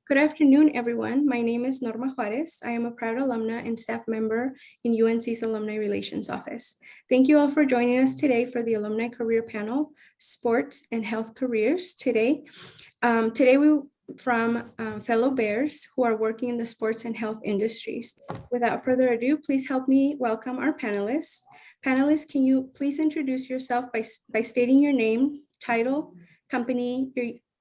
Good afternoon, everyone. My name is Norma Juarez. I am a proud alumna and staff member in UNC's Alumni Relations Office. Thank you all for joining us today for the Alumni Career Panel, Sports and Health Careers today. We from fellow Bears who are working in the sports and health industries. Without further ado, please help me welcome our panelists. Panelists, can you please introduce yourself by stating your name, title, company,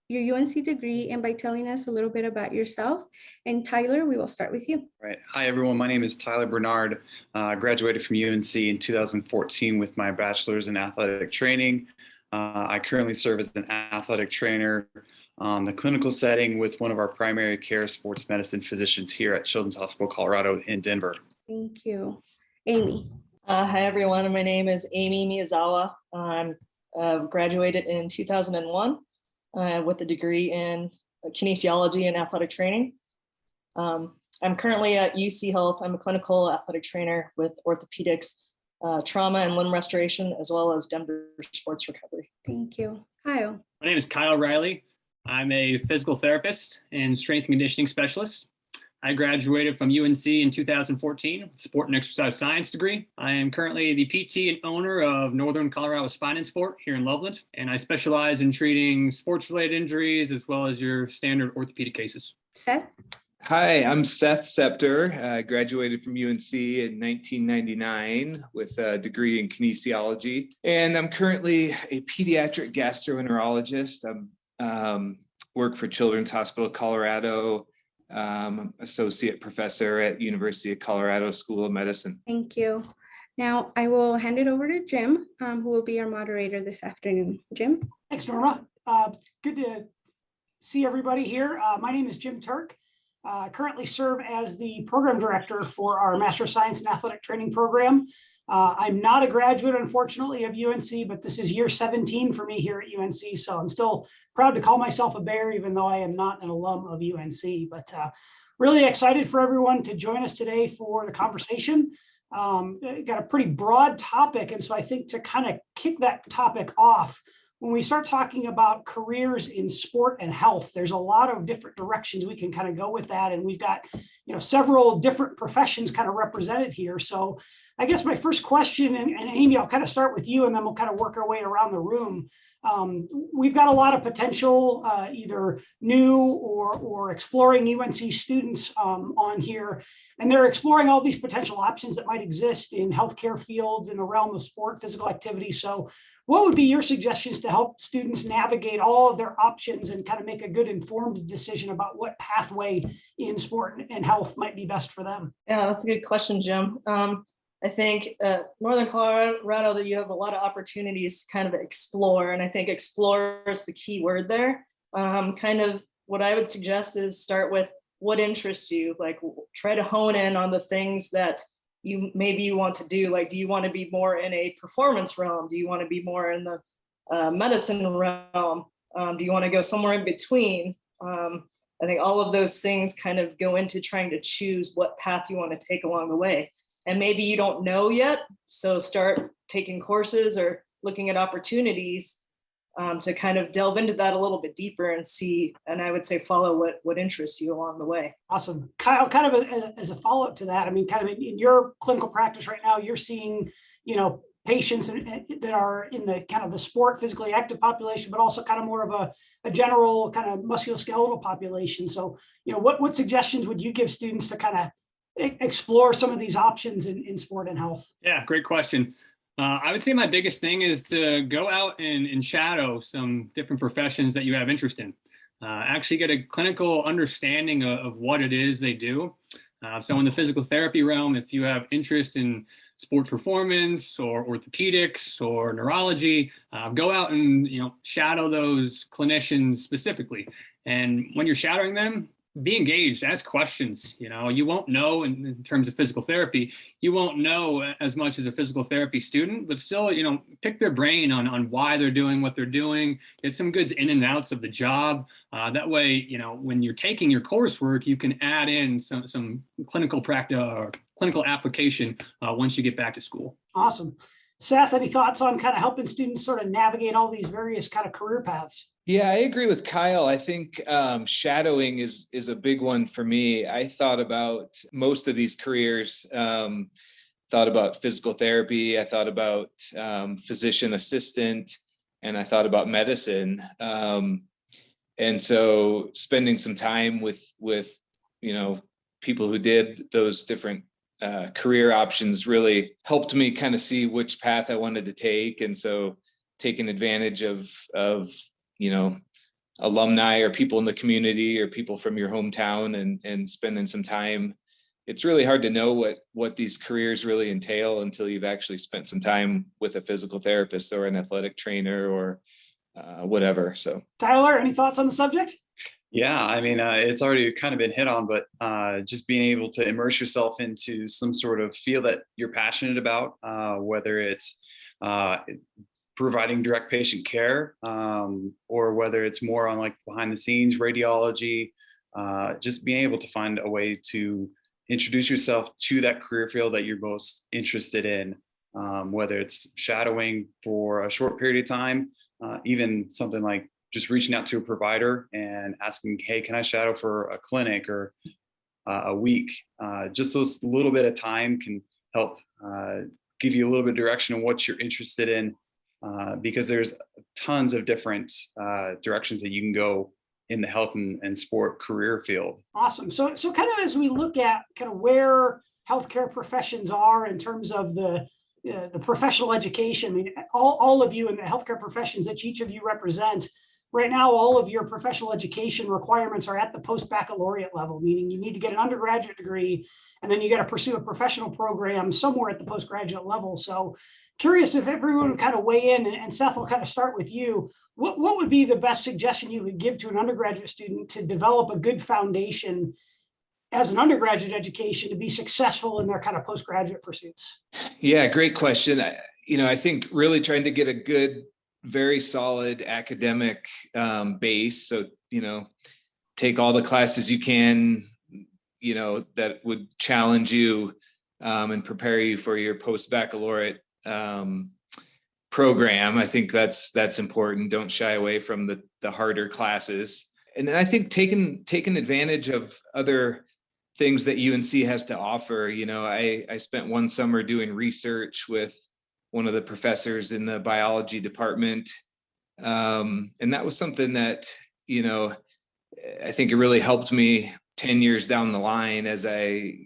your UNC degree, and by telling us a little bit about yourself. And Tyler, we will start with you. Right. Hi, everyone. My name is Tyler Bernard. Graduated from UNC in 2014 with my bachelor's in athletic training. I currently serve as an athletic trainer on the clinical setting with one of our primary care sports medicine physicians here at Children's Hospital Colorado in Denver. Thank you. Amy. Hi, everyone. My name is Amy Miyazawa. I'm graduated in 2001. With a degree in kinesiology and athletic training. I'm currently at UC Health. I'm a clinical athletic trainer with orthopedics, trauma and limb restoration, as well as Denver sports recovery. Thank you. Kyle. My name is Kyle Riley. I'm a physical therapist and strength and conditioning specialist. I graduated from UNC in 2014, sport and exercise science degree. I am currently the PT and owner of Northern Colorado Spine and Sport here in Loveland, and I specialize in treating sports-related injuries as well as your standard orthopedic cases. Seth? Hi, I'm Seth Scepter. I graduated from UNC in 1999 with a degree in kinesiology, and I'm currently a pediatric gastroenterologist. I work for Children's Hospital Colorado. Associate professor at University of Colorado School of Medicine. Thank you. Now I will hand it over to Jim, who will be our moderator this afternoon. Jim? Thanks, Norma. Good to see everybody here. My name is Jim Turk. I currently serve as the program director for our Master of Science in Athletic Training program. I'm not a graduate, unfortunately, of UNC, but this is year 17 for me here at UNC. So I'm still proud to call myself a Bear, even though I am not an alum of UNC. But really excited for everyone to join us today for the conversation. Got a pretty broad topic. And so I think to kind of kick that topic off, when we start talking about careers in sport and health, there's a lot of different directions we can kind of go with that. And we've got, several different professions kind of represented here. So I guess my first question, and Amy, I'll kind of start with you, and then we'll kind of work our way around the room. We've got a lot of potential, either new or exploring UNC students on here, and they're exploring all these potential options that might exist in healthcare fields in the realm of sport, physical activity. So what would be your suggestions to help students navigate all of their options and kind of make a good informed decision about what pathway in sport and health might be best for them? Yeah, that's a good question, Jim. I think Northern Colorado, that you have a lot of opportunities to kind of explore. And I think explore is the key word there. Kind of what I would suggest is start with what interests you. Like try to hone in on the things that you want to do. Like, do you want to be more in a performance realm? Do you want to be more in the medicine realm? Do you want to go somewhere in between? I think all of those things kind of go into trying to choose what path you want to take along the way. And maybe you don't know yet, so start taking courses or looking at opportunities to kind of delve into that a little bit deeper and see, and I would say follow what interests you along the way. Awesome. Kyle, kind of as a follow-up to that, I mean, kind of in your clinical practice right now, you're seeing, patients that are in the kind of the sport, physically active population, but also kind of more of a general kind of musculoskeletal population. So, what suggestions would you give students to kind of explore some of these options in sport and health? Yeah, great question. I would say my biggest thing is to go out and shadow some different professions that you have interest in. Actually get a clinical understanding of what it is they do. So in the physical therapy realm, if you have interest in sport performance or orthopedics or neurology, go out and shadow those clinicians specifically. And when you're shadowing them, be engaged, ask questions. You won't know in terms of physical therapy, you won't know as much as a physical therapy student, but still, pick their brain on why they're doing what they're doing, get some good in and outs of the job. That way, when you're taking your coursework, you can add in some clinical practice or clinical application once you get back to school. Awesome. Seth, any thoughts on kind of helping students sort of navigate all these various kind of career paths? Yeah, I agree with Kyle. I think shadowing is a big one for me. I thought about most of these careers, thought about physical therapy, I thought about physician assistant, and I thought about medicine. And so spending some time with people who did those different career options really helped me kind of see which path I wanted to take. And so taking advantage of alumni or people in the community or people from your hometown and spending some time. It's really hard to know what these careers really entail until you've actually spent some time with a physical therapist or an athletic trainer or whatever. So, Tyler, any thoughts on the subject? Yeah, I mean, it's already kind of been hit on, but just being able to immerse yourself into some sort of field that you're passionate about, whether it's providing direct patient care, or whether it's more on like behind the scenes radiology, just being able to find a way to introduce yourself to that career field that you're most interested in, whether it's shadowing for a short period of time, even something like just reaching out to a provider and asking, hey, can I shadow for a clinic or a week? Just those little bit of time can help give you a little bit of direction on what you're interested in, because there's tons of different directions that you can go in the health and sport career field. Awesome. So kind of as we look at kind of where healthcare professions are in terms of the professional education, I mean, all of you in the healthcare professions that each of you represent, right now, all of your professional education requirements are at the post-baccalaureate level, meaning you need to get an undergraduate degree, and then you got to pursue a professional program somewhere at the postgraduate level. So curious if everyone would kind of weigh in, and Seth, will kind of start with you. What would be the best suggestion you would give to an undergraduate student to develop a good foundation as an undergraduate education to be successful in their kind of postgraduate pursuits? Yeah, great question. I think really trying to get a good, very solid academic base. So, take all the classes you can, that would challenge you and prepare you for your post-baccalaureate program. I think that's important. Don't shy away from the harder classes. And then I think taking advantage of other things that UNC has to offer. I spent one summer doing research with one of the professors in the biology department. And that was something that, I think it really helped me 10 years down the line as I,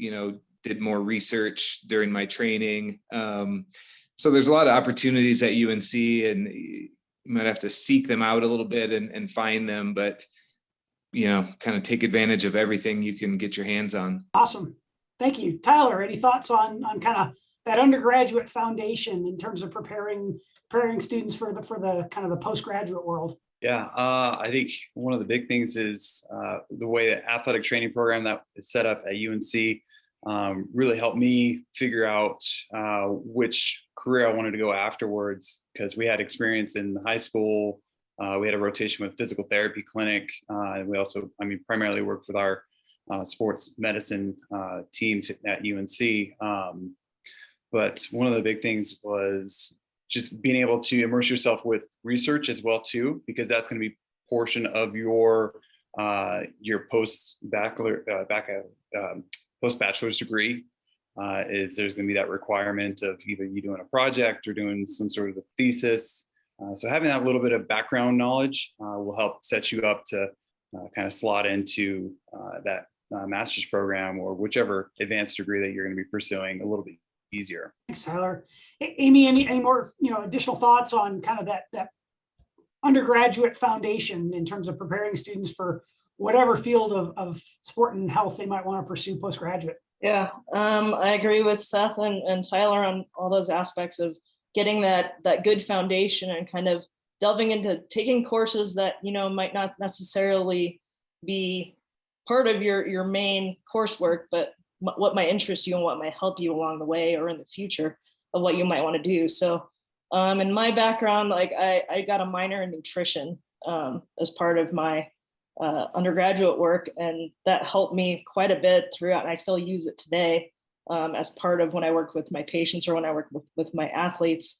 did more research during my training. So there's a lot of opportunities at UNC, and you might have to seek them out a little bit and find them, but kind of take advantage of everything you can get your hands on. Awesome. Thank you. Tyler, any thoughts on kind of that undergraduate foundation in terms of preparing students for the kind of the postgraduate world? Yeah, I think one of the big things is the way the athletic training program that is set up at UNC really helped me figure out which career I wanted to go afterwards, because we had experience in high school. We had a rotation with physical therapy clinic. And we also, primarily worked with our sports medicine teams at UNC. But one of the big things was just being able to immerse yourself with research as well too, because that's going to be portion of your post-bachelor's degree. Is there's going to be that requirement of either you doing a project or doing some sort of a thesis. So having that little bit of background knowledge will help set you up to kind of slot into that master's program or whichever advanced degree that you're going to be pursuing a little bit easier. Thanks, Tyler. Amy, any more additional thoughts on kind of that undergraduate foundation in terms of preparing students for whatever field of sport and health they might want to pursue postgraduate? Yeah, I agree with Seth and Tyler on all those aspects of getting that good foundation and kind of delving into taking courses that might not necessarily be part of your main coursework, but what might interest you and what might help you along the way or in the future of what you might want to do. So in my background, like I got a minor in nutrition as part of my undergraduate work, and that helped me quite a bit throughout, and I still use it today as part of when I work with my patients or when I work with my athletes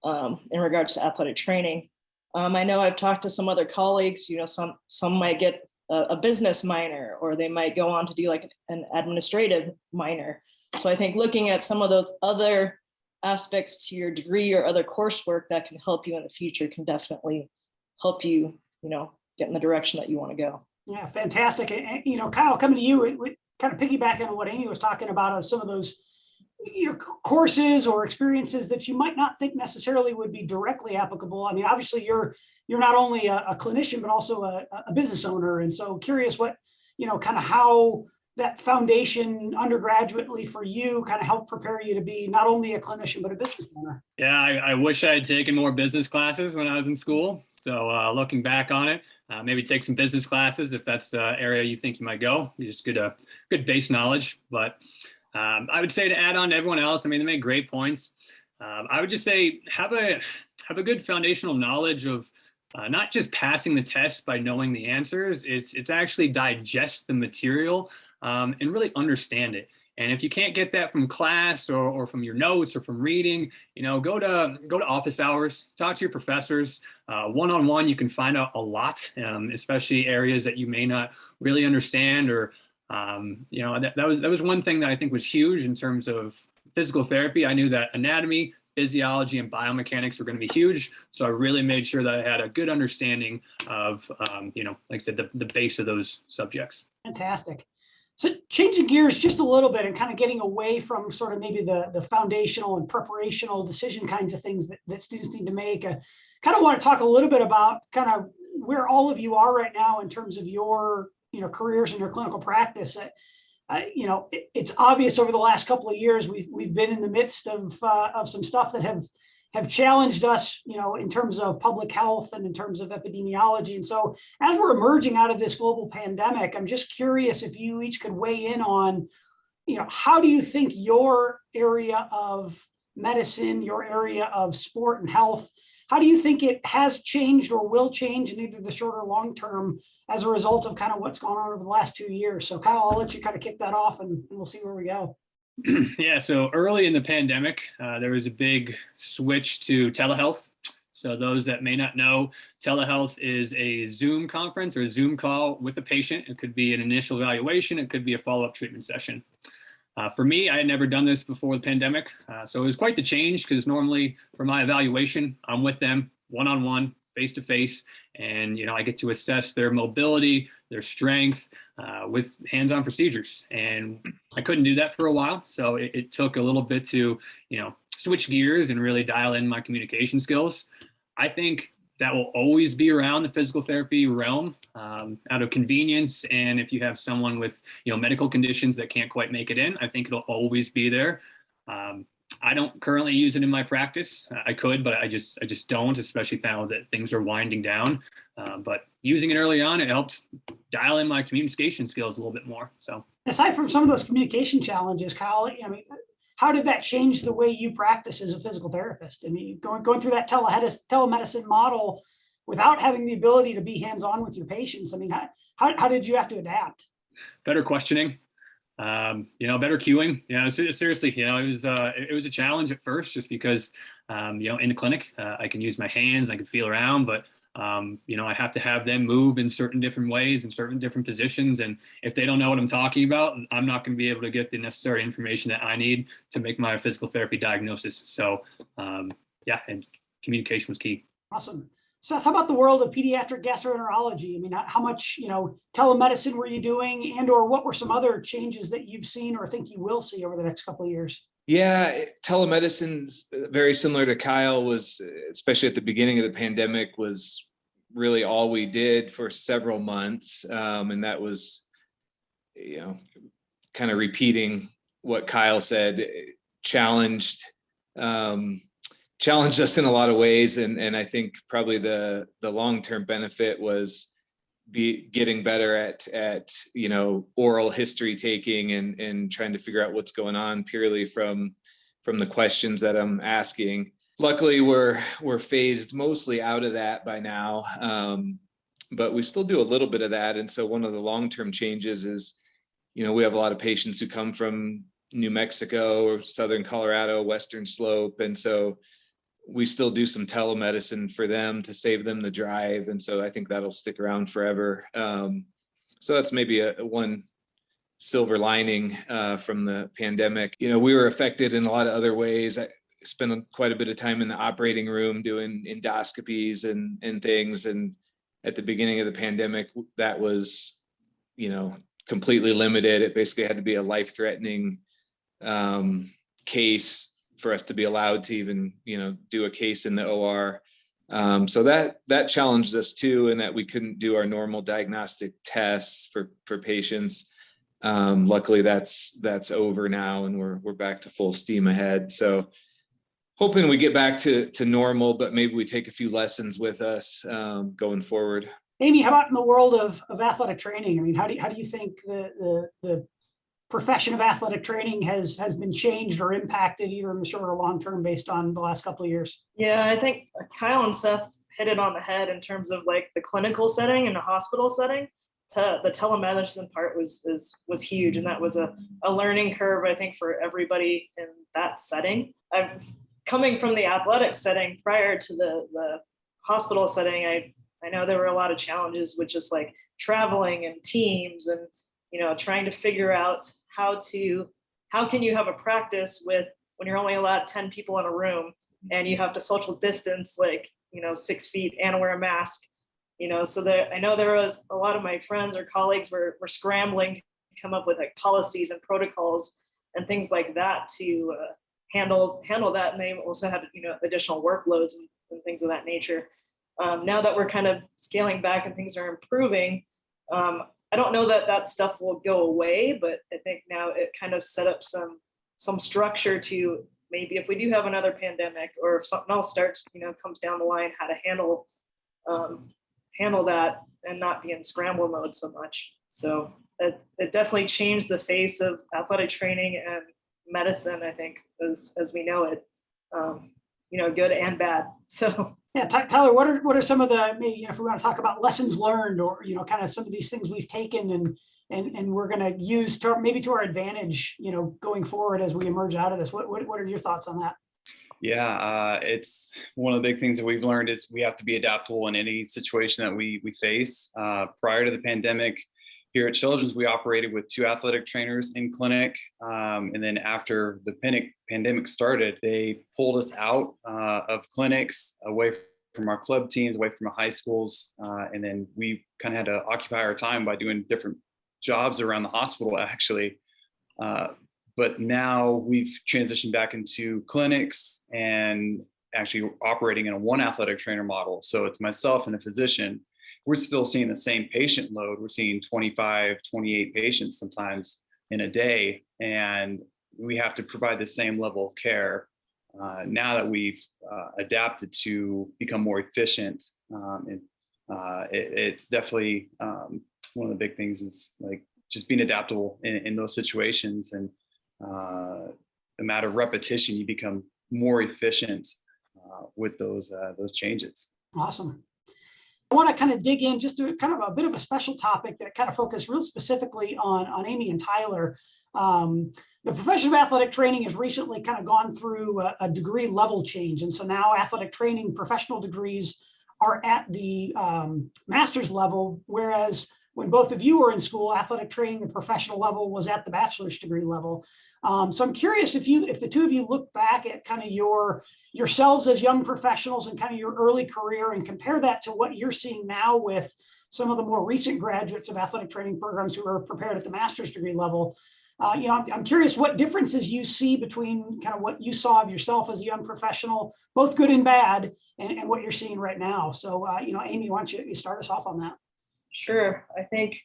in regards to athletic training. I know I've talked to some other colleagues, some might get a business minor, or they might go on to do like an administrative minor. So I think looking at some of those other aspects to your degree or other coursework that can help you in the future can definitely help you, get in the direction that you want to go. Yeah, fantastic. And, Kyle, coming to you, we kind of piggybacking on what Amy was talking about of some of those courses or experiences that you might not think necessarily would be directly applicable. I mean, obviously you're not only a clinician, but also a business owner. And so curious what, kind of how that foundation undergraduately for you kind of helped prepare you to be not only a clinician, but a business owner. Yeah, I wish I had taken more business classes when I was in school. So looking back on it, maybe take some business classes if that's the area you think you might go. You just get a good base knowledge. But I would say to add on to everyone else, I mean, they make great points. I would just say have a good foundational knowledge of not just passing the test by knowing the answers. It's actually digest the material and really understand it. And if you can't get that from class or from your notes or from reading, go to office hours, talk to your professors. One-on-one, you can find out a lot, especially areas that you may not really understand. Or that was one thing that I think was huge in terms of physical therapy. I knew that anatomy, physiology, and biomechanics were going to be huge. So I really made sure that I had a good understanding of, like I said, the base of those subjects. Fantastic. So changing gears just a little bit and kind of getting away from sort of maybe the foundational and preparational decision kinds of things that students need to make. I kind of want to talk a little bit about kind of where all of you are right now in terms of your careers and your clinical practice. It's obvious over the last couple of years we've been in the midst of some stuff that have challenged us, in terms of public health and in terms of epidemiology. And so as we're emerging out of this global pandemic, I'm just curious if you each could weigh in on, how do you think your area of medicine, your area of sport and health, how do you think it has changed or will change in either the short or long term as a result of kind of what's gone on over the last 2 years? So Kyle, I'll let you kind of kick that off and we'll see where we go. Yeah, so early in the pandemic, there was a big switch to telehealth. So those that may not know, telehealth is a Zoom conference or a Zoom call with a patient. It could be an initial evaluation. It could be a follow-up treatment session. For me, I had never done this before the pandemic. So it was quite the change because normally for my evaluation, I'm with them one-on-one, face-to-face, and I get to assess their mobility, their strength with hands-on procedures. And I couldn't do that for a while. So it took a little bit to, switch gears and really dial in my communication skills. I think that will always be around the physical therapy realm out of convenience. And if you have someone with, medical conditions that can't quite make it in, I think it'll always be there. I don't currently use it in my practice. I could, but I just don't, especially now that things are winding down. But using it early on, it helped dial in my communication skills a little bit more. So aside from some of those communication challenges, Kyle, how did that change the way you practice as a physical therapist? I mean, going through that telemedicine model without having the ability to be hands-on with your patients. I mean, how did you have to adapt? Better questioning. Better cueing. Seriously, it was a challenge at first just because, in the clinic, I can use my hands, I can feel around, but, I have to have them move in certain different ways and certain different positions. And if they don't know what I'm talking about, I'm not going to be able to get the necessary information that I need to make my physical therapy diagnosis. So, and communication was key. Awesome. Seth, how about the world of pediatric gastroenterology? I mean, how much, telemedicine were you doing, and or what were some other changes that you've seen or think you will see over the next couple of years? Yeah, telemedicine's very similar to Kyle, was especially at the beginning of the pandemic, was really all we did for several months. And that was, kind of repeating what Kyle said, challenged us in a lot of ways. And I think probably the long-term benefit was getting better at oral history taking and trying to figure out what's going on purely from the questions that I'm asking. Luckily, we're phased mostly out of that by now, but we still do a little bit of that. And so one of the long-term changes is, we have a lot of patients who come from New Mexico or Southern Colorado, Western Slope. And so we still do some telemedicine for them to save them the drive. And so I think that'll stick around forever. So that's maybe one silver lining from the pandemic. You know, we were affected in a lot of other ways. I spent quite a bit of time in the operating room doing endoscopies and things. And at the beginning of the pandemic, that was, you know, completely limited. It basically had to be a life-threatening case for us to be allowed to even, you know, do a case in the OR. So that challenged us too, in that we couldn't do our normal diagnostic tests for patients. Luckily that's over now, and we're back to full steam ahead. So hoping we get back to normal, but maybe we take a few lessons with us going forward. Amy, how about in the world of athletic training? I mean, how do you think the profession of athletic training has been changed or impacted either in the short or long term based on the last couple of years? Yeah, I think Kyle and Seth hit it on the head in terms of like the clinical setting and the hospital setting. The telemedicine part was huge, and that was a learning curve, I think, for everybody in that setting. I'm coming from the athletic setting prior to the hospital setting. I know there were a lot of challenges with just like traveling and teams and, you know, trying to figure out how can you have a practice with when you're only allowed 10 people in a room and you have to social distance, like, you know, 6 feet and wear a mask, you know. So I know there was a lot of my friends or colleagues were scrambling to come up with like policies and protocols and things like that to handle that. And they also had, you know, additional workloads and things of that nature. Now that we're kind of scaling back and things are improving, I don't know that stuff will go away, but I think now it kind of set up some structure to maybe if we do have another pandemic or if something else starts, you know, comes down the line, how to handle that and not be in scramble mode so much. So it definitely changed the face of athletic training and medicine, I think, as we know it, you know, good and bad. So. Yeah, Tyler, what are some of the, maybe, you know, if we want to talk about lessons learned or, you know, kind of some of these things we've taken and we're going to use maybe to our advantage, you know, going forward as we emerge out of this. What are your thoughts on that? Yeah, it's one of the big things that we've learned is we have to be adaptable in any situation that we face. Prior to the pandemic, here at Children's, we operated with 2 athletic trainers in clinic. And then after the pandemic started, they pulled us out of clinics, away from our club teams, away from our high schools. And then we kind of had to occupy our time by doing different jobs around the hospital, actually. But now we've transitioned back into clinics and actually operating in a 1 athletic trainer model. So it's myself and a physician. We're still seeing the same patient load. We're seeing 25, 28 patients sometimes in a day, and we have to provide the same level of care. Now that we've adapted to become more efficient, it's definitely one of the big things is like just being adaptable in those situations. And a matter of repetition, you become more efficient with those changes. Awesome. I want to kind of dig in just to kind of a bit of a special topic that kind of focus real specifically on Amy and Tyler. The profession of athletic training has recently kind of gone through a degree level change. And so now athletic training professional degrees are at the master's level, whereas when both of you were in school, athletic training, the professional level was at the bachelor's degree level. So I'm curious if the two of you look back at kind of yourselves as young professionals and kind of your early career and compare that to what you're seeing now with some of the more recent graduates of athletic training programs who are prepared at the master's degree level. You know, I'm curious what differences you see between kind of what you saw of yourself as a young professional, both good and bad, and what you're seeing right now. So, you know, Amy, why don't you start us off on that? Sure. I think,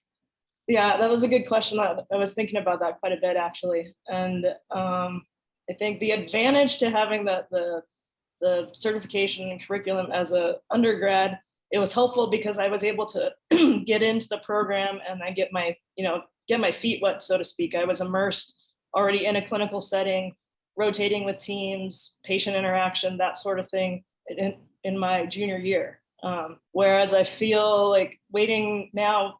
yeah, that was a good question. I was thinking about that quite a bit, actually. And I think the advantage to having the certification and curriculum as a undergrad, it was helpful because I was able to get into the program and I get my feet wet, so to speak. I was immersed already in a clinical setting, rotating with teams, patient interaction, that sort of thing in my junior year. Whereas I feel like waiting now,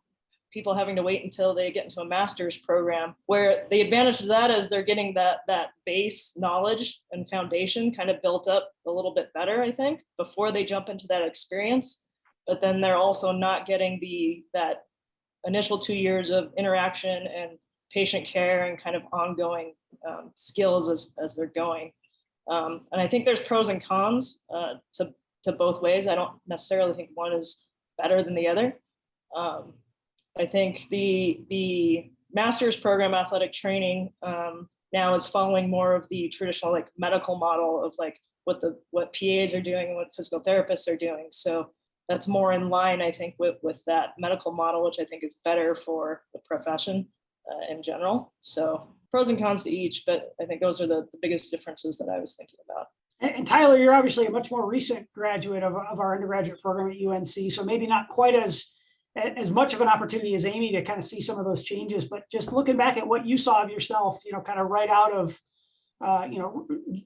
people having to wait until they get into a master's program, where the advantage of that is they're getting that base knowledge and foundation kind of built up a little bit better, I think, before they jump into that experience. But then they're also not getting that initial 2 years of interaction and patient care and kind of ongoing skills as they're going. And I think there's pros and cons to both ways. I don't necessarily think one is better than the other. I think the master's program athletic training now is following more of the traditional like medical model of like what PAs are doing and what physical therapists are doing. So that's more in line, I think, with that medical model, which I think is better for the profession in general. So pros and cons to each, but I think those are the biggest differences that I was thinking about. And Tyler, you're obviously a much more recent graduate of our undergraduate program at UNC, so maybe not quite as much of an opportunity as Amy to kind of see some of those changes, but just looking back at what you saw of yourself, kind of right out of,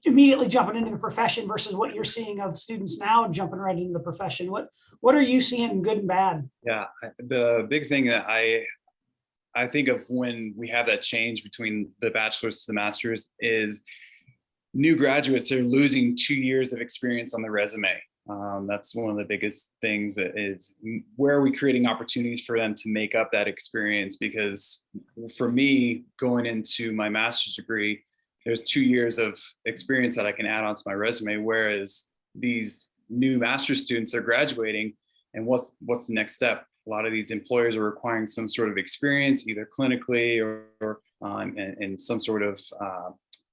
immediately jumping into the profession versus what you're seeing of students now jumping right into the profession. What are you seeing, good and bad? Yeah, the big thing that I think of when we have that change between the bachelor's to the master's is new graduates are losing 2 years of experience on their resume. That's one of the biggest things is where are we creating opportunities for them to make up that experience? Because for me, going into my master's degree, there's 2 years of experience that I can add onto my resume, whereas these new master's students are graduating, and what's the next step? A lot of these employers are requiring some sort of experience, either clinically or in some sort of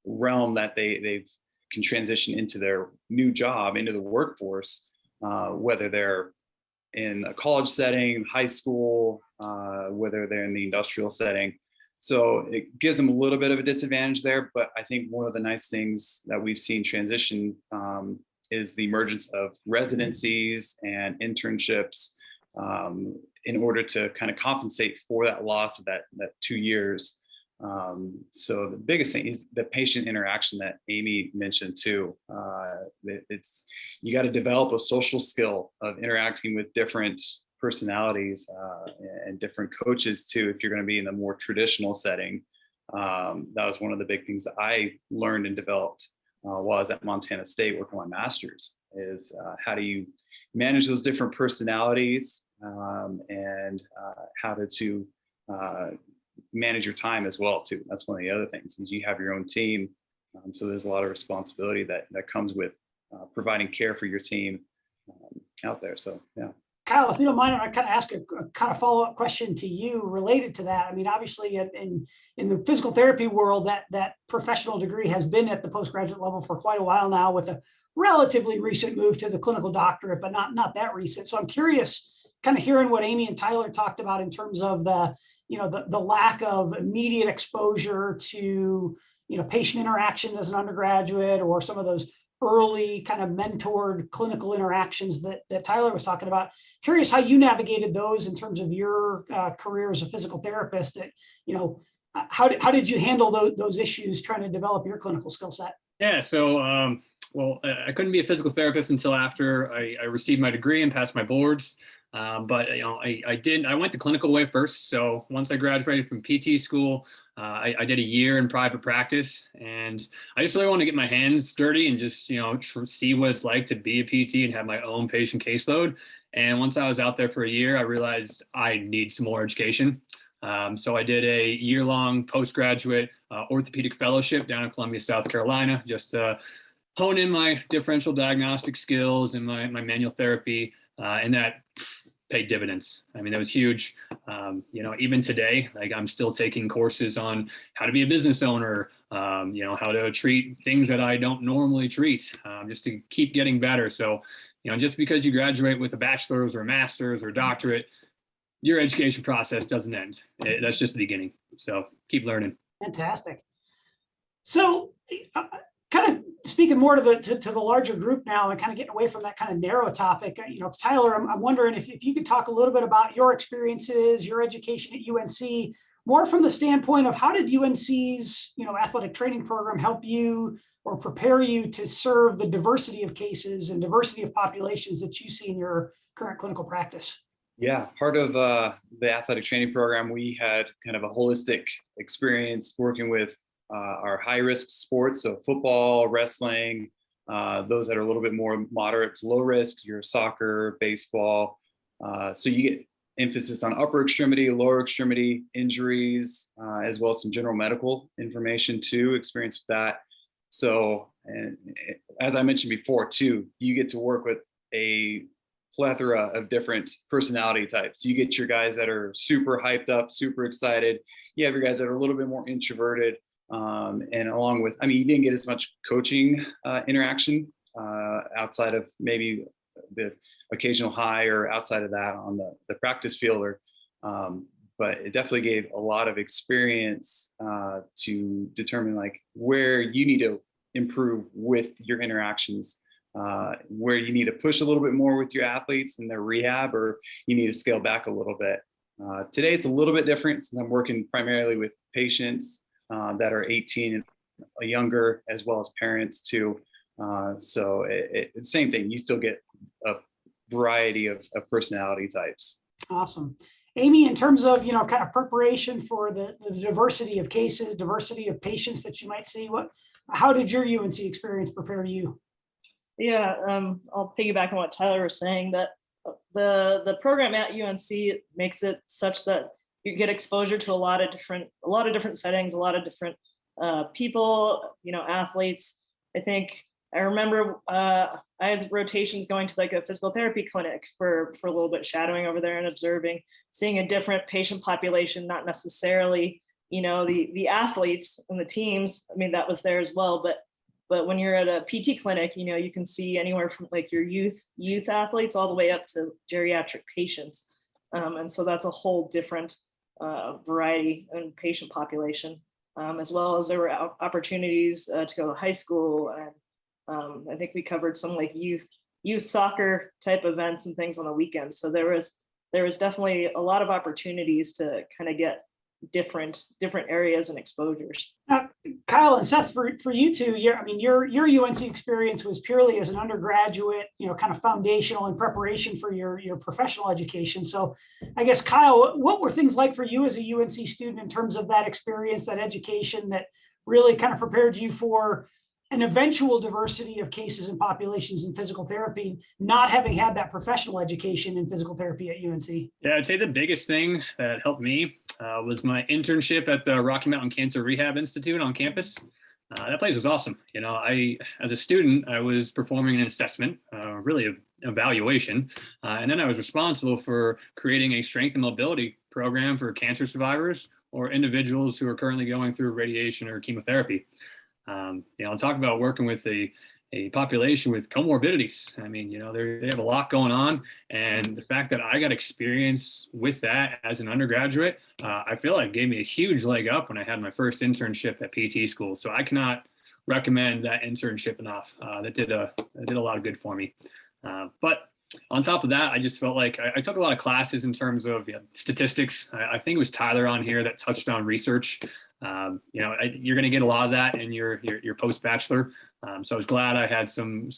realm that they can transition into their new job, into the workforce, whether they're in a college setting, high school, whether they're in the industrial setting. So it gives them a little bit of a disadvantage there, but I think one of the nice things that we've seen transition is the emergence of residencies and internships in order to kind of compensate for that loss of that 2 years. So the biggest thing is the patient interaction that Amy mentioned too. You got to develop a social skill of interacting with different personalities and different coaches too, if you're going to be in a more traditional setting. That was one of the big things that I learned and developed while I was at Montana State working on my master's, is how do you manage those different personalities and how to manage your time as well too. That's one of the other things, is you have your own team. So there's a lot of responsibility that comes with providing care for your team out there. So yeah. Kyle, if you don't mind, I kind of ask a kind of follow-up question to you related to that. I mean, obviously in the physical therapy world, that professional degree has been at the postgraduate level for quite a while now, with a relatively recent move to the clinical doctorate, but not that recent. So I'm curious, kind of hearing what Amy and Tyler talked about in terms of the lack of immediate exposure to, patient interaction as an undergraduate, or some of those early kind of mentored clinical interactions that Tyler was talking about. Curious how you navigated those in terms of your career as a physical therapist. How did you handle those issues trying to develop your clinical skill set? Yeah, so I couldn't be a physical therapist until after I received my degree and passed my boards. But I went the clinical way first. So once I graduated from PT school, I did a year in private practice, and I just really want to get my hands dirty and just, see what it's like to be a PT and have my own patient caseload. And once I was out there for a year, I realized I need some more education. So I did a year-long postgraduate orthopedic fellowship down in Columbia, South Carolina, just to hone in my differential diagnostic skills and my manual therapy, and that paid dividends. I mean, that was huge. Even today, like, I'm still taking courses on how to be a business owner, how to treat things that I don't normally treat, just to keep getting better. So, just because you graduate with a bachelor's or a master's or a doctorate, your education process doesn't end. That's just the beginning. So keep learning. Fantastic. So kind of speaking more to the larger group now, and kind of getting away from that kind of narrow topic, Tyler, I'm wondering if you could talk a little bit about your experiences, your education at UNC, more from the standpoint of how did UNC's athletic training program help you or prepare you to serve the diversity of cases and diversity of populations that you see in your current clinical practice? Yeah, part of the athletic training program, we had kind of a holistic experience working with our high risk sports, so football, wrestling, those that are a little bit more moderate to low risk, your soccer, baseball. So you get emphasis on upper extremity, lower extremity injuries, as well as some general medical information too, experience with that. So, and as I mentioned before too, you get to work with a plethora of different personality types. You get your guys that are super hyped up, super excited. You have your guys that are a little bit more introverted. And along with, I mean, you didn't get as much coaching interaction outside of maybe the occasional high or outside of that on the practice field, or but it definitely gave a lot of experience to determine like where you need to improve with your interactions, where you need to push a little bit more with your athletes in their rehab, or you need to scale back a little bit. Today, it's a little bit different since I'm working primarily with patients that are 18 and younger, as well as parents too. So it's the same thing. You still get a variety of personality types. Awesome. Amy, in terms of, kind of preparation for the diversity of cases, diversity of patients that you might see, how did your UNC experience prepare you? Yeah, I'll piggyback on what Tyler was saying, that the program at UNC makes it such that you get exposure to a lot of different settings, a lot of different people, athletes. I remember I had rotations going to like a physical therapy clinic for a little bit, shadowing over there and observing, seeing a different patient population, not necessarily, the athletes and the teams. I mean, that was there as well, but when you're at a PT clinic, you can see anywhere from like your youth athletes all the way up to geriatric patients. And so that's a whole different variety and patient population, as well as there were opportunities to go to high school. And I think we covered some like youth soccer type events and things on the weekends. So there was definitely a lot of opportunities to kind of get different areas and exposures. Kyle and Seth, for you two, your UNC experience was purely as an undergraduate, kind of foundational in preparation for your professional education. So I guess, Kyle, what were things like for you as a UNC student in terms of that experience, that education that really kind of prepared you for an eventual diversity of cases and populations in physical therapy, not having had that professional education in physical therapy at UNC? Yeah, I'd say the biggest thing that helped me was my internship at the Rocky Mountain Cancer Rehab Institute on campus. That place was awesome. As a student, I was performing an assessment, really an evaluation, and then I was responsible for creating a strength and mobility program for cancer survivors or individuals who are currently going through radiation or chemotherapy. I'll talk about working with a population with comorbidities. I mean, they have a lot going on, and the fact that I got experience with that as an undergraduate, I feel like gave me a huge leg up when I had my first internship at PT school. So I cannot recommend that internship enough. That did a lot of good for me. But on top of that, I just felt like I took a lot of classes in terms of statistics. I think it was Tyler on here that touched on research. You're going to get a lot of that in your post-bachelor. So I was glad I had some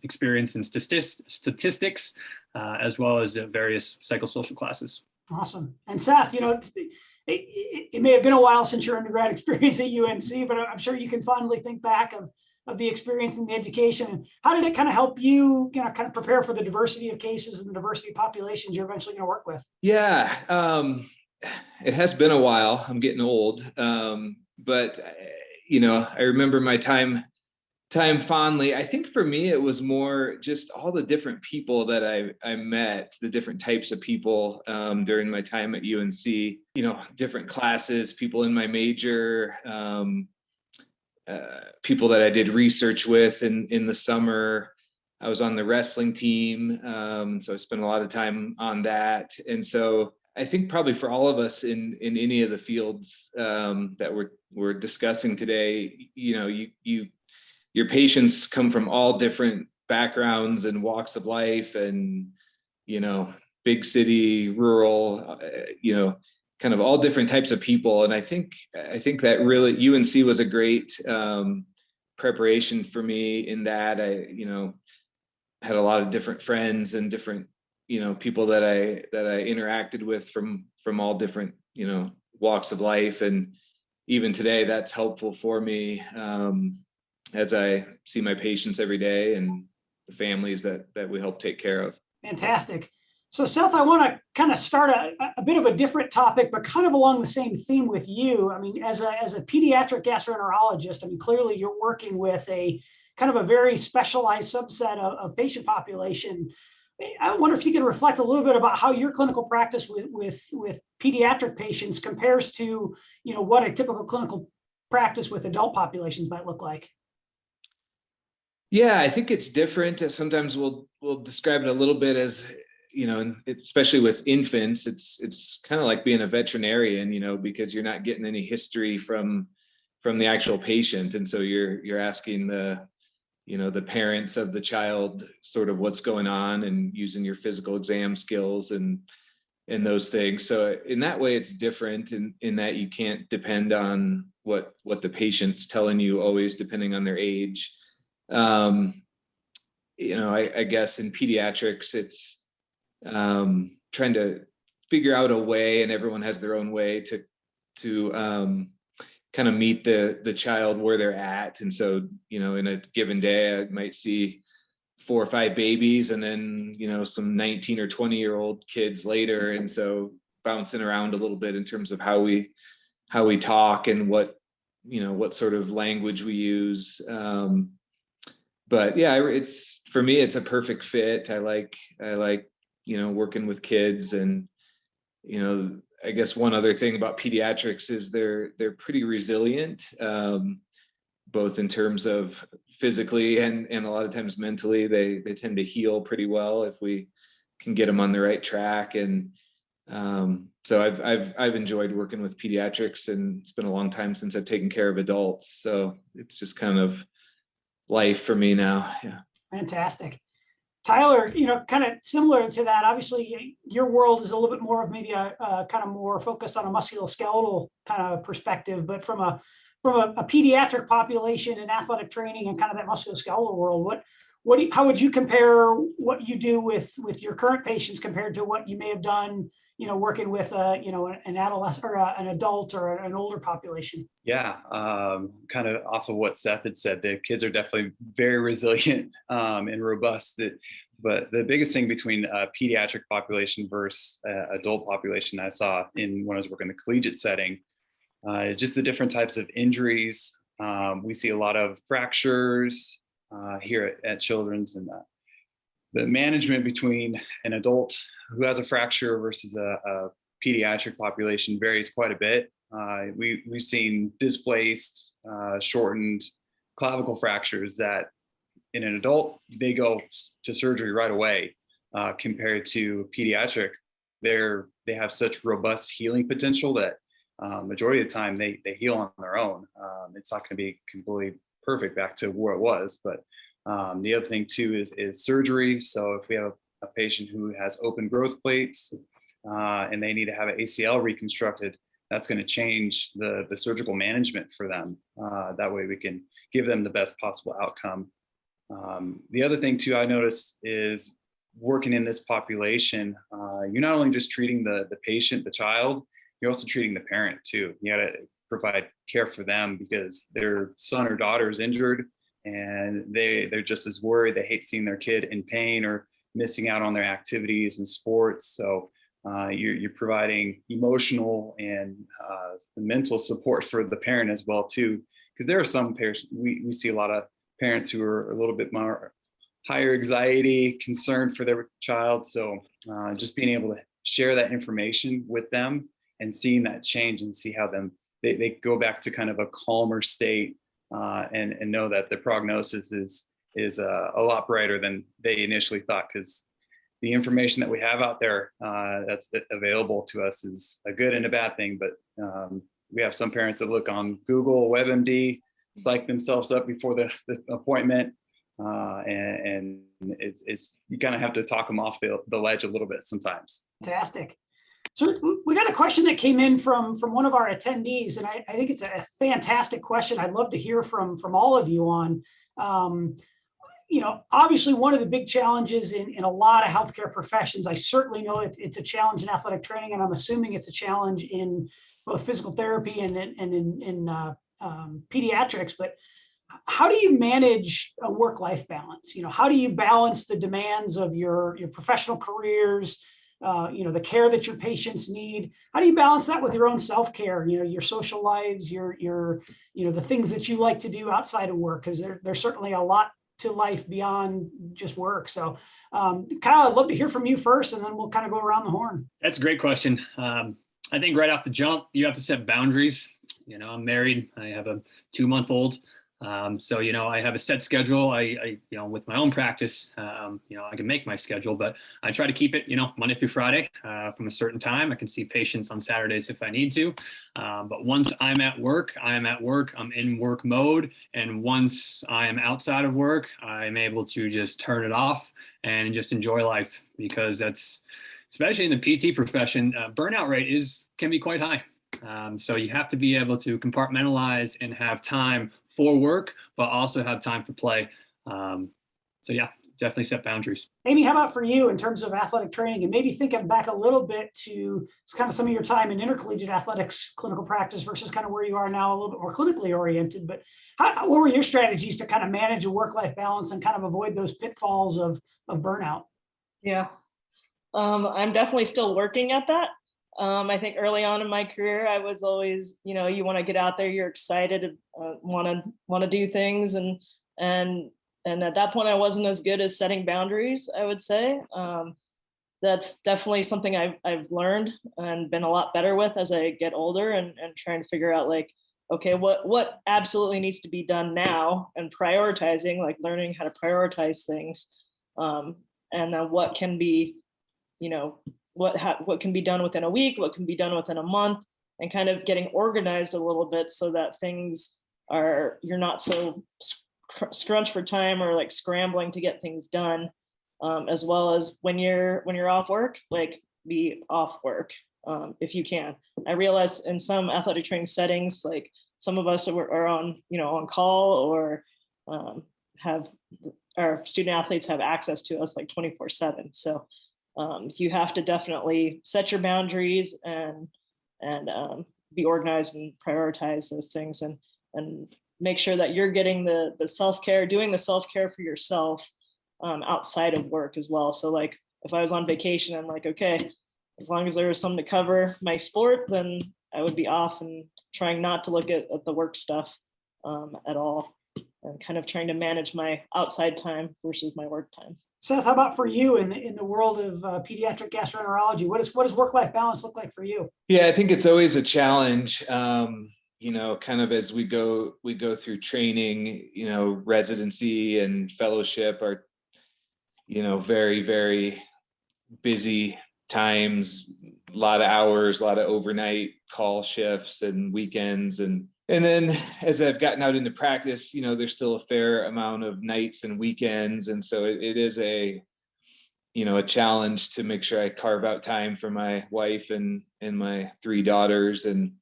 experience in statistics, as well as various psychosocial classes. Awesome. And Seth, it may have been a while since your undergrad experience at UNC, but I'm sure you can fondly think back of the experience and the education. And how did it kind of help you, kind of prepare for the diversity of cases and the diversity of populations you're eventually going to work with? Yeah, it has been a while. I'm getting old, but I remember my time fondly. I think for me, it was more just all the different people that I met, the different types of people during my time at UNC, different classes, people in my major, people that I did research with in the summer. I was on the wrestling team, so I spent a lot of time on that. And so I think probably for all of us in any of the fields that we're discussing today, your patients come from all different backgrounds and walks of life, and big city, rural, kind of all different types of people. And I think that really UNC was a great preparation for me in that I had a lot of different friends and different people that I interacted with from all different, walks of life. And even today, that's helpful for me as I see my patients every day and the families that we help take care of. Fantastic. So Seth, I want to kind of start a bit of a different topic, but kind of along the same theme with you. I mean, as a pediatric gastroenterologist, I mean, clearly you're working with a kind of a very specialized subset of patient population. I wonder if you could reflect a little bit about how your clinical practice with pediatric patients compares to, what a typical clinical practice with adult populations might look like. Yeah, I think it's different. Sometimes we'll describe it a little bit as, and especially with infants, it's kind of like being a veterinarian, because you're not getting any history from the actual patient, and so you're asking the parents of the child sort of what's going on and using your physical exam skills and those things. So in that way, it's different in that you can't depend on what the patient's telling you always, depending on their age. I guess in pediatrics, it's trying to figure out a way, and everyone has their own way to kind of meet the child where they're at. And so, in a given day, I might see 4 or 5 babies and then, some 19 or 20-year-old kids later. And so bouncing around a little bit in terms of how we talk and what sort of language we use. But yeah, for me, it's a perfect fit. I like, working with kids. And, I guess one other thing about pediatrics is they're pretty resilient, both in terms of physically and a lot of times mentally. They tend to heal pretty well if we can get them on the right track. And so I've enjoyed working with pediatrics, and it's been a long time since I've taken care of adults. So it's just kind of life for me now. Yeah. Fantastic. Tyler, kind of similar to that, obviously your world is a little bit more of maybe a kind of more focused on a musculoskeletal kind of perspective, but from a pediatric population and athletic training and kind of that musculoskeletal world, how would you compare what you do with your current patients compared to what you may have done, working with an adolescent or an adult or an older population? Yeah, kind of off of what Seth had said, the kids are definitely very resilient and robust. But the biggest thing between a pediatric population versus adult population I saw when I was working in the collegiate setting, just the different types of injuries. We see a lot of fractures here at Children's, and the management between an adult who has a fracture versus a pediatric population varies quite a bit. We've seen displaced, shortened clavicle fractures that in an adult, they go to surgery right away, compared to pediatric. They have such robust healing potential that majority of the time they heal on their own. It's not going to be completely perfect back to where it was, but the other thing too is surgery. So if we have a patient who has open growth plates and they need to have an ACL reconstructed, that's going to change the surgical management for them. That way we can give them the best possible outcome. The other thing too I noticed is working in this population, you're not only just treating the patient, the child, you're also treating the parent too. You got to provide care for them because their son or daughter is injured, and they're just as worried. They hate seeing their kid in pain or missing out on their activities and sports. So you're providing emotional and mental support for the parent as well too, because there are some parents, we see a lot of parents who are a little bit more higher anxiety, concerned for their child. So just being able to share that information with them and seeing that change and see how they go back to kind of a calmer state, and know that the prognosis is a lot brighter than they initially thought, because the information that we have out there that's available to us is a good and a bad thing. But we have some parents that look on Google, WebMD, psych themselves up before the appointment, and it's you kind of have to talk them off the ledge a little bit sometimes. Fantastic. So we got a question that came in from one of our attendees, and I think it's a fantastic question. I'd love to hear from all of you on. obviously one of the big challenges in a lot of healthcare professions, I certainly know it's a challenge in athletic training, and I'm assuming it's a challenge in both physical therapy and in pediatrics, but how do you manage a work-life balance? How do you balance the demands of your professional careers, the care that your patients need? How do you balance that with your own self-care, your social lives, your the things that you like to do outside of work? Because there's certainly a lot to life beyond just work. So Kyle, I'd love to hear from you first, and then we'll kind of go around the horn. That's a great question. I think right off the jump, you have to set boundaries. I'm married. I have a 2-month-old. So, I have a set schedule. I with my own practice, I can make my schedule, but I try to keep it, Monday through Friday, from a certain time. I can see patients on Saturdays if I need to. But once I'm at work, I'm in work mode. And once I am outside of work, I'm able to just turn it off and just enjoy life, because that's, especially in the PT profession, burnout rate can be quite high. So you have to be able to compartmentalize and have time for work, but also have time for play. So yeah, definitely set boundaries. Amy, how about for you in terms of athletic training, and maybe thinking back a little bit to kind of some of your time in intercollegiate athletics clinical practice versus kind of where you are now, a little bit more clinically oriented, but what were your strategies to kind of manage a work-life balance and kind of avoid those pitfalls of burnout? Yeah, I'm definitely still working at that. I think early on in my career, I was always, you want to get out there, you're excited, want to do things, and at that point, I wasn't as good as setting boundaries, I would say. That's definitely something I've learned and been a lot better with as I get older, and trying to figure out, like, okay, what absolutely needs to be done now, and prioritizing, like learning how to prioritize things, and then what can be, what can be done within a week, what can be done within a month, and kind of getting organized a little bit so that you're not so scrunched for time or like scrambling to get things done, as well as when you're off work, like be off work if you can. I realize in some athletic training settings, like some of us are on call, or have our student athletes have access to us like 24/7. So you have to definitely set your boundaries and be organized and prioritize those things, and make sure that you're getting the self-care, doing the self-care for yourself outside of work as well. So like if I was on vacation, I'm like, okay, as long as there was something to cover my sport, then I would be off and trying not to look at the work stuff at all, and kind of trying to manage my outside time versus my work time. Seth, how about for you in the world of pediatric gastroenterology? What does work-life balance look like for you? Yeah, I think it's always a challenge. Kind of as we go through training, residency and fellowship are, very, very busy times, a lot of hours, a lot of overnight call shifts and weekends. And then as I've gotten out into practice, there's still a fair amount of nights and weekends. And so it is a challenge to make sure I carve out time for my wife and my 3 daughters. And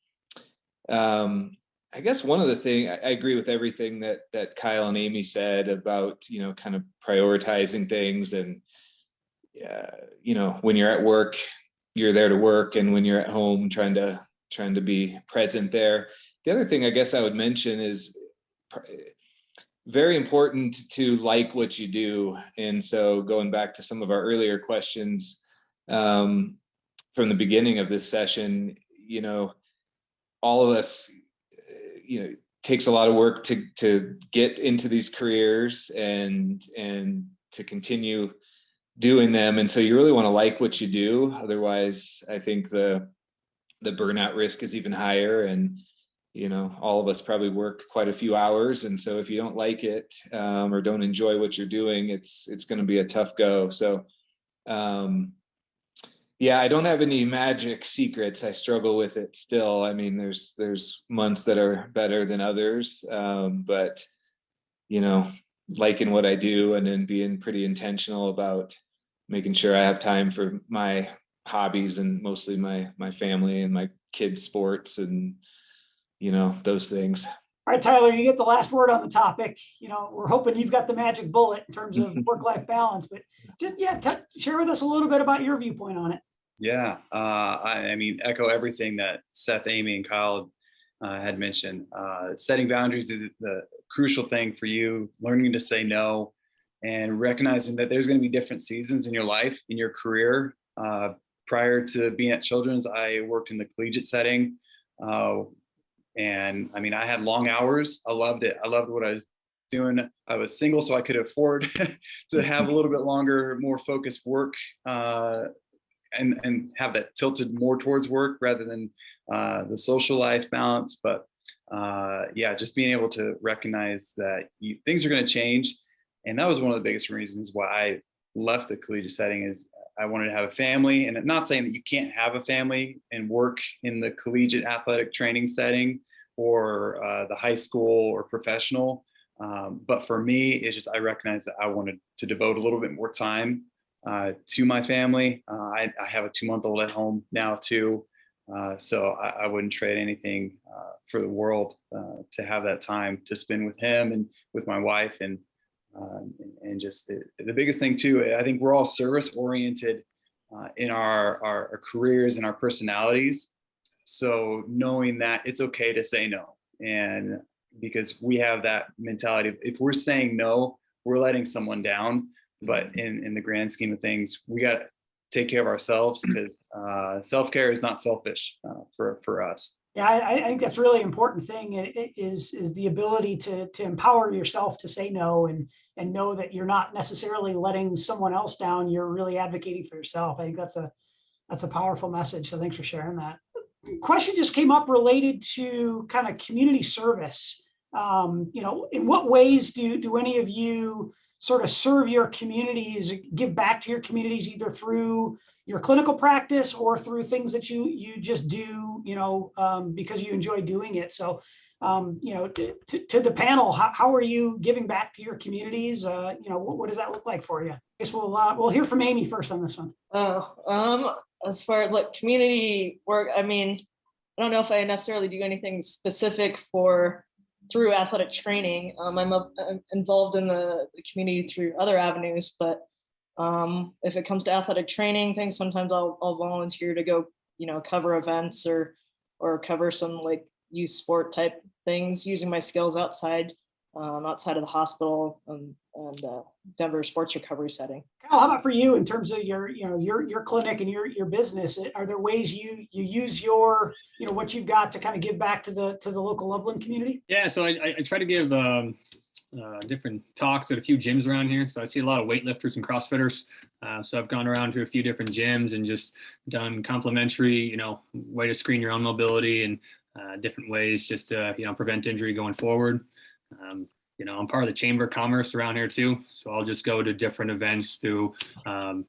I guess one of the things, I agree with everything that Kyle and Amy said about, kind of prioritizing things. And, when you're at work, you're there to work. And when you're at home, trying to be present there. The other thing I guess I would mention is very important to like what you do. And so going back to some of our earlier questions from the beginning of this session, all of us, takes a lot of work to get into these careers and to continue doing them. And so you really want to like what you do. Otherwise, I think the burnout risk is even higher. And, all of us probably work quite a few hours. And so if you don't like it or don't enjoy what you're doing, it's going to be a tough go. So, yeah, I don't have any magic secrets. I struggle with it still. I mean, there's months that are better than others, but liking what I do, and then being pretty intentional about making sure I have time for my hobbies, and mostly my family and my kids' sports, and those things. All right, Tyler, you get the last word on the topic. We're hoping you've got the magic bullet in terms of work-life balance, but just, share with us a little bit about your viewpoint on it. Yeah, I mean, echo everything that Seth, Amy, and Kyle had mentioned. Setting boundaries is the crucial thing for you, learning to say no, and recognizing that there's going to be different seasons in your life, in your career. Prior to being at Children's, I worked in the collegiate setting. And I mean, I had long hours. I loved it. I loved what I was doing. I was single, so I could afford to have a little bit longer, more focused work, and have that tilted more towards work rather than the social life balance. But just being able to recognize that things are going to change. And that was one of the biggest reasons why I left the collegiate setting, is I wanted to have a family. And I'm not saying that you can't have a family and work in the collegiate athletic training setting or the high school or professional. But for me, it's just, I recognized that I wanted to devote a little bit more time to my family. I have a 2-month-old at home now too. So I wouldn't trade anything for the world to have that time to spend with him and with my wife. And just the biggest thing too, I think we're all service oriented in our careers and our personalities. So knowing that it's okay to say no, and because we have that mentality of, if we're saying no, we're letting someone down. But in the grand scheme of things, we got to take care of ourselves, because self-care is not selfish for us. Yeah, I think that's a really important thing. It is the ability to empower yourself to say no, and know that you're not necessarily letting someone else down. You're really advocating for yourself. I think that's a powerful message. So thanks for sharing that. Question just came up related to kind of community service. In what ways do any of you sort of serve your communities, give back to your communities, either through your clinical practice or through things that you just do, because you enjoy doing it? So, to the panel, how are you giving back to your communities? What does that look like for you? I guess we'll hear from Amy first on this one. As far as like community work, I mean, I don't know if I necessarily do anything specific through athletic training. I'm involved in the community through other avenues, but if it comes to athletic training things, sometimes I'll volunteer to go, cover events or cover some like youth sport type things, using my skills outside of the hospital and Denver sports recovery setting. Kyle, how about for you in terms of your clinic and your business? Are there ways you use your, what you've got to kind of give back to the local Loveland community? Yeah, so I try to give different talks at a few gyms around here. So I see a lot of weightlifters and CrossFitters. So I've gone around to a few different gyms and just done complimentary, way to screen your own mobility and different ways just to, prevent injury going forward. I'm part of the Chamber of Commerce around here too. So I'll just go to different events through,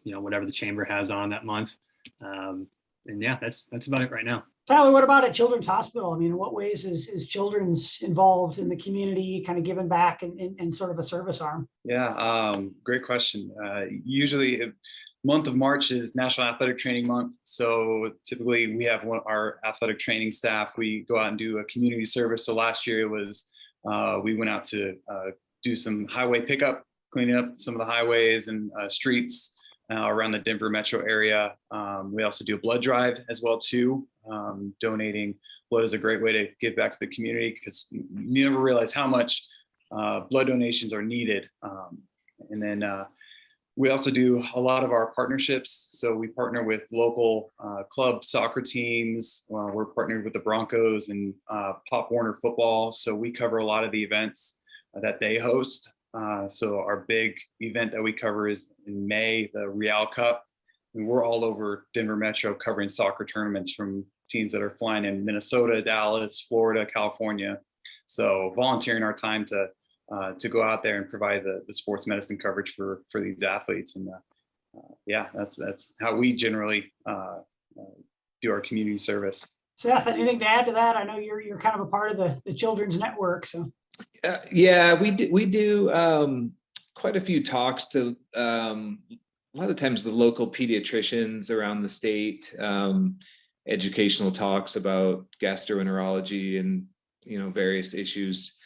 whatever the chamber has on that month. And yeah, that's about it right now. Tyler, what about at Children's Hospital? I mean, in what ways is Children's involved in the community, kind of giving back and sort of a service arm? Yeah, great question. Usually month of March is National Athletic Training Month. So typically we have our athletic training staff, we go out and do a community service. So last year it was, we went out to do some highway pickup, cleaning up some of the highways and streets around the Denver metro area. We also do a blood drive as well too. Donating blood is a great way to give back to the community, because you never realize how much blood donations are needed. And then we also do a lot of our partnerships. So we partner with local club soccer teams. We're partnered with the Broncos and Pop Warner football. So we cover a lot of the events that they host. So our big event that we cover is in May, the Real Cup. And we're all over Denver Metro covering soccer tournaments from teams that are flying in Minnesota, Dallas, Florida, California. So volunteering our time to go out there and provide the sports medicine coverage for these athletes. And that's how we generally do our community service. Seth, anything to add to that? I know you're kind of a part of the Children's Network. So yeah, we do quite a few talks to a lot of times the local pediatricians around the state, educational talks about gastroenterology and various issues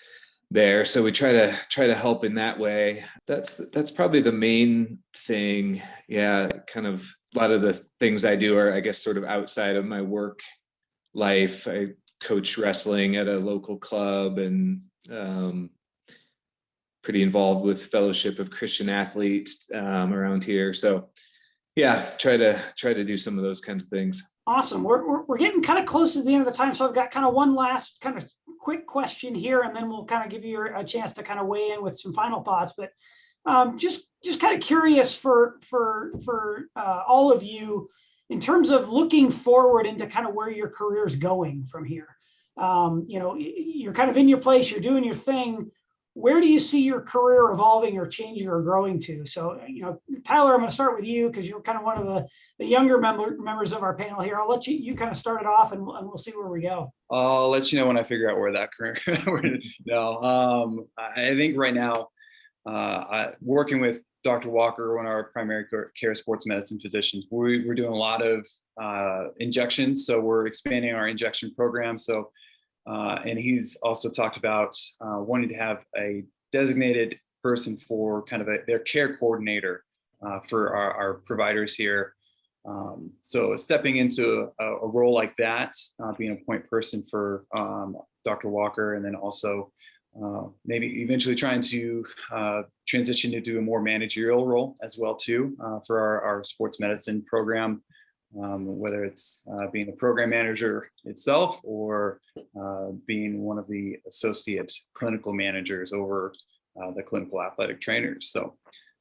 there. So we try to help in that way. That's probably the main thing. Yeah, kind of a lot of the things I do are, I guess, sort of outside of my work life. I coach wrestling at a local club and pretty involved with Fellowship of Christian Athletes around here. So yeah, try to do some of those kinds of things. Awesome. We're getting kind of close to the end of the time. So I've got kind of one last kind of quick question here, and then we'll kind of give you a chance to kind of weigh in with some final thoughts. But just kind of curious for all of you in terms of looking forward into kind of where your career is going from here. You're kind of in your place, you're doing your thing. Where do you see your career evolving or changing or growing to? So, Tyler, I'm going to start with you because you're kind of one of the younger members of our panel here. I'll let you kind of start it off, and we'll see where we go. I'll let you know when I figure out where that career. No, I think right now, working with Dr. Walker, one of our primary care sports medicine physicians, we're doing a lot of injections. So we're expanding our injection program. So. And he's also talked about wanting to have a designated person for kind of their care coordinator for our providers here. So stepping into a role like that, being a point person for Dr. Walker, and then also maybe eventually trying to transition into a more managerial role as well too for our sports medicine program. Whether it's being the program manager itself or being one of the associate clinical managers over the clinical athletic trainers. So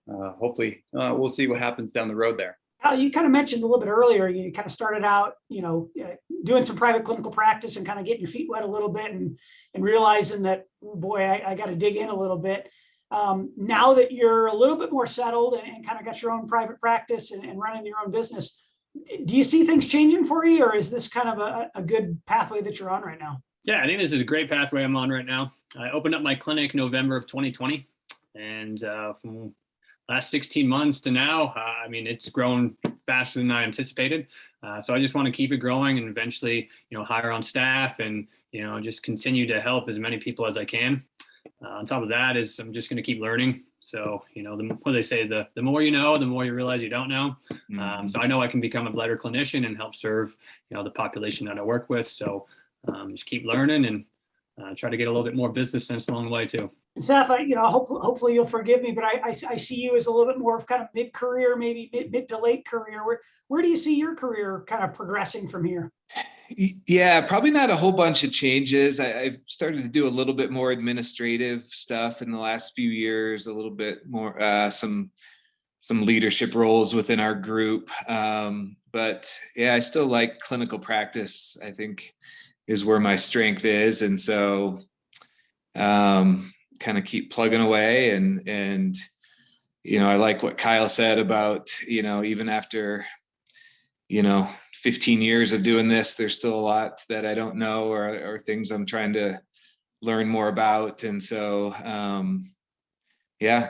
hopefully we'll see what happens down the road there. You kind of mentioned a little bit earlier, you kind of started out, doing some private clinical practice and kind of getting your feet wet a little bit and realizing that, oh boy, I got to dig in a little bit. Now that you're a little bit more settled and kind of got your own private practice and running your own business, do you see things changing for you, or is this kind of a good pathway that you're on right now? Yeah, I think this is a great pathway I'm on right now. I opened up my clinic November of 2020, and from last 16 months to now, it's grown faster than I anticipated. So I just want to keep it growing and eventually, hire on staff and, just continue to help as many people as I can. On top of that is I'm just going to keep learning. So, what they say, the more you know, the more you realize you don't know. So I know I can become a better clinician and help serve, the population that I work with. So just keep learning and try to get a little bit more business sense along the way too. Seth, hopefully you'll forgive me, but I see you as a little bit more of kind of mid-career, maybe mid to late career. Where do you see your career kind of progressing from here? Yeah, probably not a whole bunch of changes. I've started to do a little bit more administrative stuff in the last few years, a little bit more, some leadership roles within our group. But yeah, I still like clinical practice, I think is where my strength is. And so kind of keep plugging away and I like what Kyle said about, even after, 15 years of doing this, there's still a lot that I don't know or things I'm trying to learn more about. And so,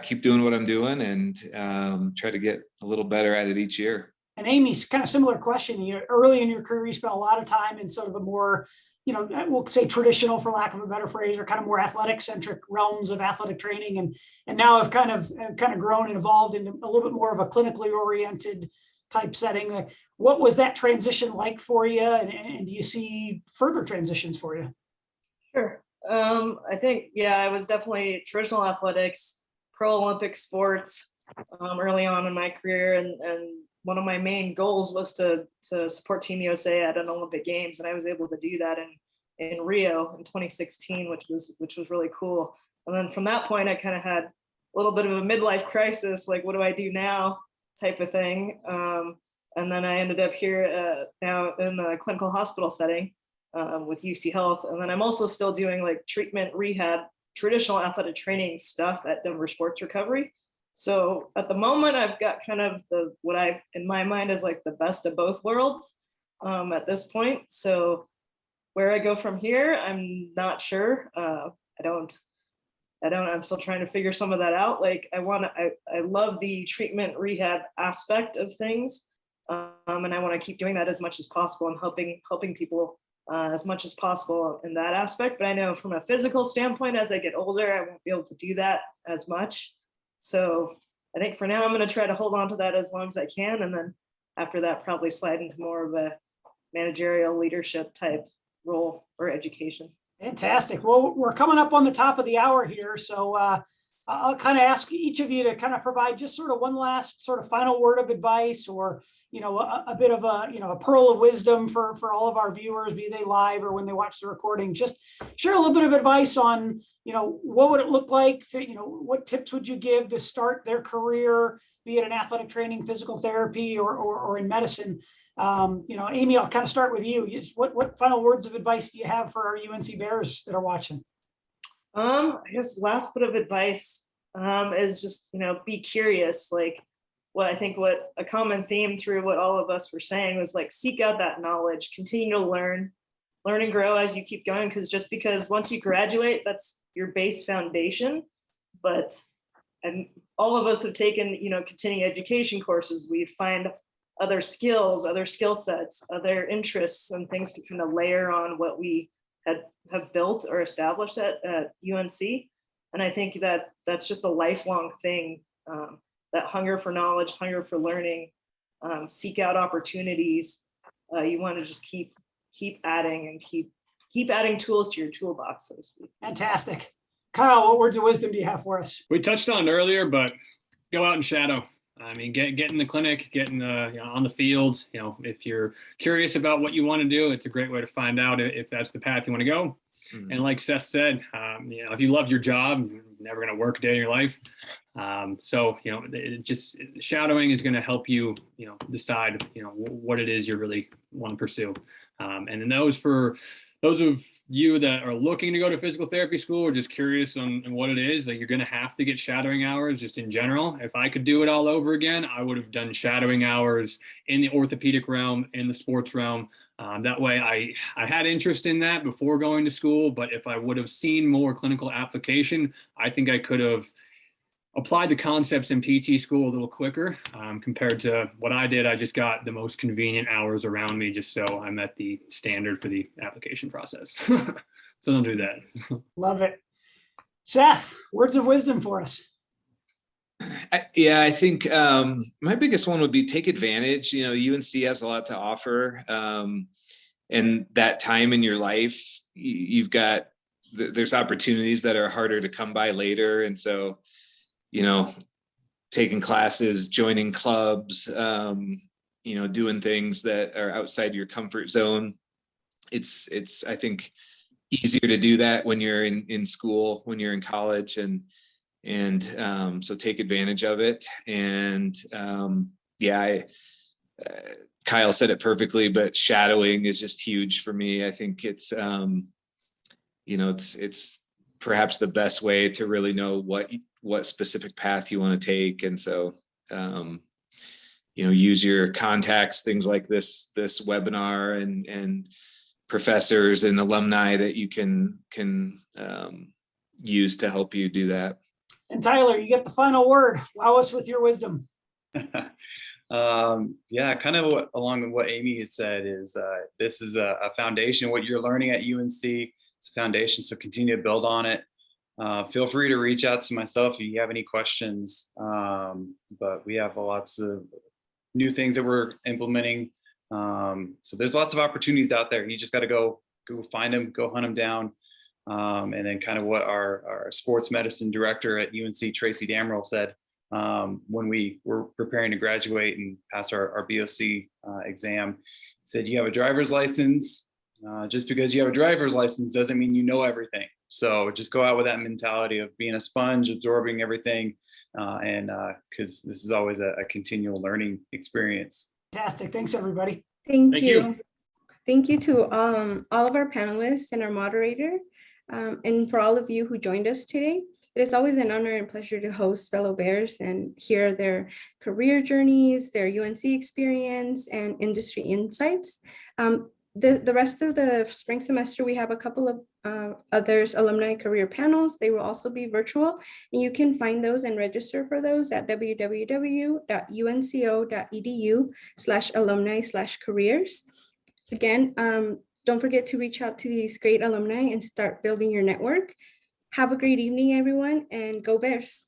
keep doing what I'm doing and try to get a little better at it each year. And Amy's kind of similar question. Early in your career, you spent a lot of time in sort of the more, we'll say traditional, for lack of a better phrase, or kind of more athletic centric realms of athletic training. And now I've kind of grown and evolved into a little bit more of a clinically oriented type setting. What was that transition like for you? And do you see further transitions for you? Sure. I think, I was definitely traditional athletics, pro Olympic sports early on in my career. And one of my main goals was to support Team USA at an Olympic Games. And I was able to do that in Rio in 2016, which was really cool. And then from that point, I kind of had a little bit of a midlife crisis, like, what do I do now type of thing. And then I ended up here now in the clinical hospital setting with UC Health. And then I'm also still doing like treatment, rehab, traditional athletic training stuff at Denver Sports Recovery. So at the moment, I've got kind of what I, in my mind, is like the best of both worlds at this point. So where I go from here, I'm not sure. I'm still trying to figure some of that out. Like I love the treatment rehab aspect of things. And I want to keep doing that as much as possible and helping people as much as possible in that aspect. But I know from a physical standpoint, as I get older, I won't be able to do that as much. So I think for now, I'm going to try to hold on to that as long as I can. And then after that, probably slide into more of a managerial leadership type role or education. Fantastic. Well, we're coming up on the top of the hour here. So I'll kind of ask each of you to kind of provide just sort of one last sort of final word of advice, or, a bit of a pearl of wisdom for all of our viewers, be they live or when they watch the recording. Just share a little bit of advice on, what would it look like to, what tips would you give to start their career, be it in athletic training, physical therapy, or in medicine? Amy, I'll kind of start with you. What final words of advice do you have for our UNC Bears that are watching? I guess the last bit of advice is just, be curious. Like what a common theme through what all of us were saying was like, seek out that knowledge, continue to learn and grow as you keep going. Because once you graduate, that's your base foundation. And all of us have taken, continuing education courses. We find other skills, other skill sets, other interests and things to kind of layer on what we have built or established at UNC. And I think that that's just a lifelong thing, that hunger for knowledge, hunger for learning, seek out opportunities. You want to just keep adding and keep adding tools to your toolbox, so to speak. Fantastic. Kyle, what words of wisdom do you have for us? We touched on it earlier, but go out and shadow. I mean, get in the clinic, get in the on the field. If you're curious about what you want to do, it's a great way to find out if that's the path you want to go. Mm-hmm. And like Seth said, if you love your job, you're never going to work a day in your life. So just shadowing is going to help you, decide, what it is you really want to pursue. And then those of you that are looking to go to physical therapy school or just curious on what it is, like, you're going to have to get shadowing hours just in general. If I could do it all over again, I would have done shadowing hours in the orthopedic realm, in the sports realm. That way I had interest in that before going to school, but if I would have seen more clinical application, I think I could have applied the concepts in PT school a little quicker compared to what I did. I just got the most convenient hours around me just so I met the standard for the application process. So don't do that. Love it. Seth, words of wisdom for us. I think my biggest one would be take advantage. UNC has a lot to offer. And that time in your life, there's opportunities that are harder to come by later. And so, taking classes, joining clubs, doing things that are outside your comfort zone. It's I think easier to do that when you're in school, when you're in college, and so take advantage of it. And Kyle said it perfectly, but shadowing is just huge for me. I think it's it's perhaps the best way to really know what specific path you want to take. And so use your contacts, things like this webinar, and professors and alumni that you can use to help you do that. And Tyler, you get the final word. Wow us with your wisdom. Kind of along with what Amy had said is this is a foundation. What you're learning at UNC, it's a foundation, so continue to build on it. Feel free to reach out to myself if you have any questions, but we have lots of new things that we're implementing. So there's lots of opportunities out there. You just got to go find them, go hunt them down. And then kind of what our sports medicine director at UNC, Tracy Damrell, said when we were preparing to graduate and pass our BOC exam, said, you have a driver's license. Just because you have a driver's license doesn't mean you know everything. So just go out with that mentality of being a sponge, absorbing everything, and because this is always a continual learning experience. Fantastic. Thanks, everybody. Thank you. Thank you to all of our panelists and our moderator, and for all of you who joined us today. It is always an honor and pleasure to host fellow Bears and hear their career journeys, their UNC experience, and industry insights. The rest of the spring semester, we have a couple of others alumni career panels. They will also be virtual, and you can find those and register for those at www.unco.edu/alumni/careers. Again, Don't forget to reach out to these great alumni and start building your network. Have a great evening, everyone, and go Bears.